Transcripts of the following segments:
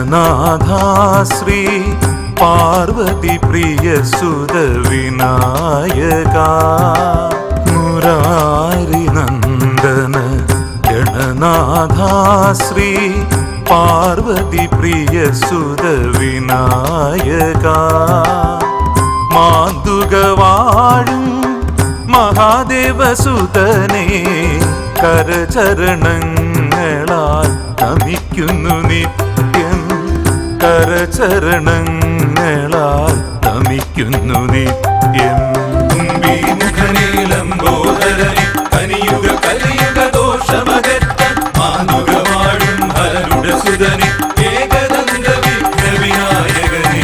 ഗണനാഥ ശ്രീ പാർവതി പ്രിയ സുത വിനായക മുരാരി നന്ദന ഗണനാഥ ശ്രീ പാർവതി പ്രിയ സുത വിനായക മാതുകവാഴും മഹാദേവസുതനെ കരചരണങ്ങളാൽ നമിക്കുന്നു നിത്യം കരചരണങ്ങളാൽ നമിക്കുന്നു നിത്യം മുഖനീലംബോദരനെ കനിയുഗ കലിയുഗ ദോഷമകറ്റ മാനുകവാഴും ഹരനുടെ സുതനെ ഏകദന്ത വിഘ്ന വിനായകനെ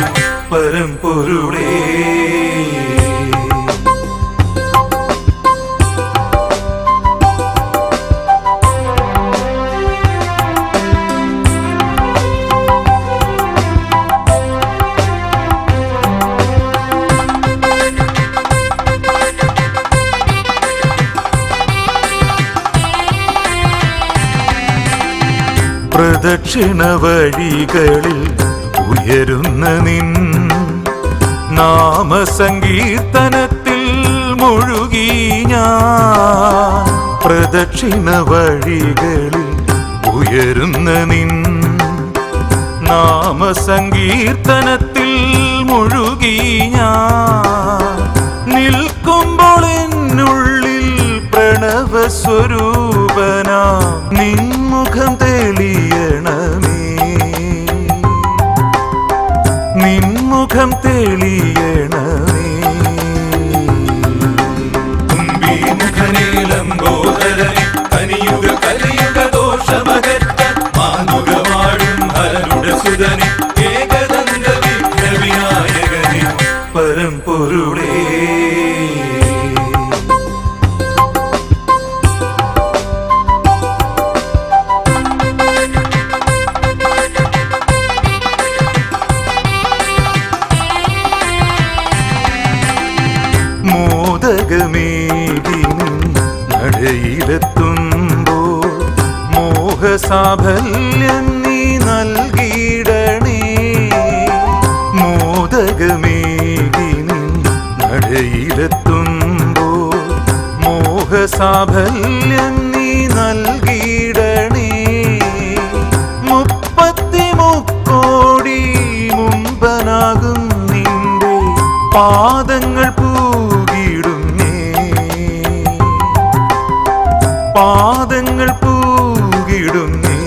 പരമ്പൊരുളേ പ്രദക്ഷിണ വഴികളിൽ ഉയരുന്ന നിൻ നാമസങ്കീർത്തനത്തിൽ മുഴുകി ഞാൻ പ്രദക്ഷിണ വഴികളിൽ ഉയരുന്ന നിൻ നാമസങ്കീർത്തനത്തിൽ മുഴുകി ഞാൻ നിൽക്കുമ്പോൾ എന്നുള്ളിൽ പ്രണവസ്വരൂപനാ നിൻമുഖം തെളിയണമേ നിൻമുഖം തെളിയണമേ മുഖനീലംബോദരനെ കനിയുഗ കലിയുഗ ദോഷമകറ്റ മാനുകവാഴും ഹരനുടെ സുതനെ ഏകദന്ത വിഘ്ന വിനായകനെ പരമ്പൊരുളേ മോദകമേകിനും നടയിലെത്തുമ്പോൾ മോഹസാഫല്യം നീ നൽകിയിടണേ മോദകമേകിനും നടയിലെത്തുമ്പോൾ മോഹസാഫല്യം നീ നൽകിയിടണേ 33 കോടി മുമ്പനാകും നിന്റെ പാദങ്ങൾ പാദങ്ങൾ പൂകിടുന്നേ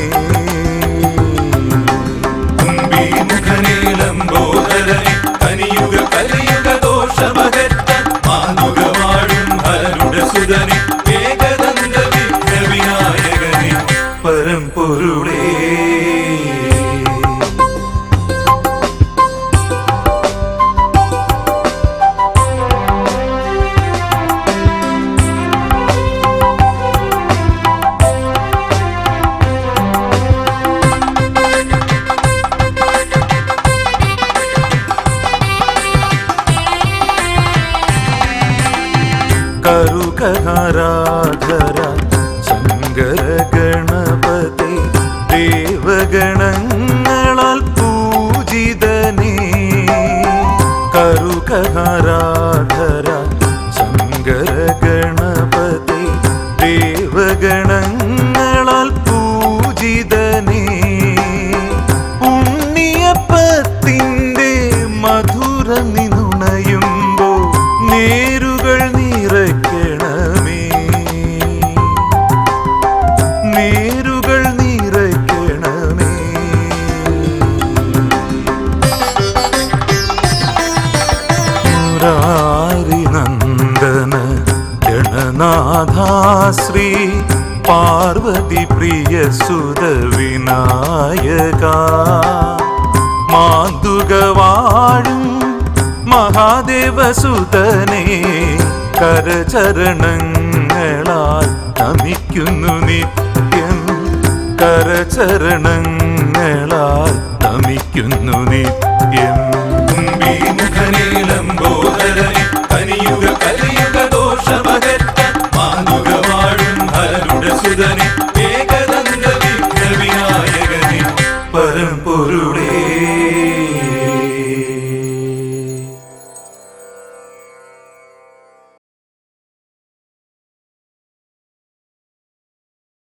മുഖനീലംബോദരനെ കനിയുഗ കലിയുഗ ദോഷമകറ്റ മാനുകവാഴും ഹരനുടെ സുതനെ ഏകദന്ത വിഘ്ന വിനായകനെ പരമ്പൊരുളേ കരുകഹരാധര ശങ്കര ഗണപതി ദേവഗണങ്ങളാൽ പൂജിതനേ കരുകഹരാധര ശങ്കര ഗണപതി ദേവഗണങ്ങളാൽ പൂജിതനേ ഉണ്ണിയപ്പത്തിൻ്റെ മധുര നിനുണയുമ്പോ നേരുകൾ നിറയ്ക്കണമേ നേരുകൾ നിറയ്ക്കണമേ മുരാരി നന്ദന ഗണനാഥ ശ്രീ പാർവതി പ്രിയ സുത വിനായക മാതുകവാഴും മഹാദേവസുതനെ കരചരണങ്ങളാൽ നമിക്കുന്നു നിത്യം കരചരണങ്ങളാൽ നമിക്കുന്നു നിത്യം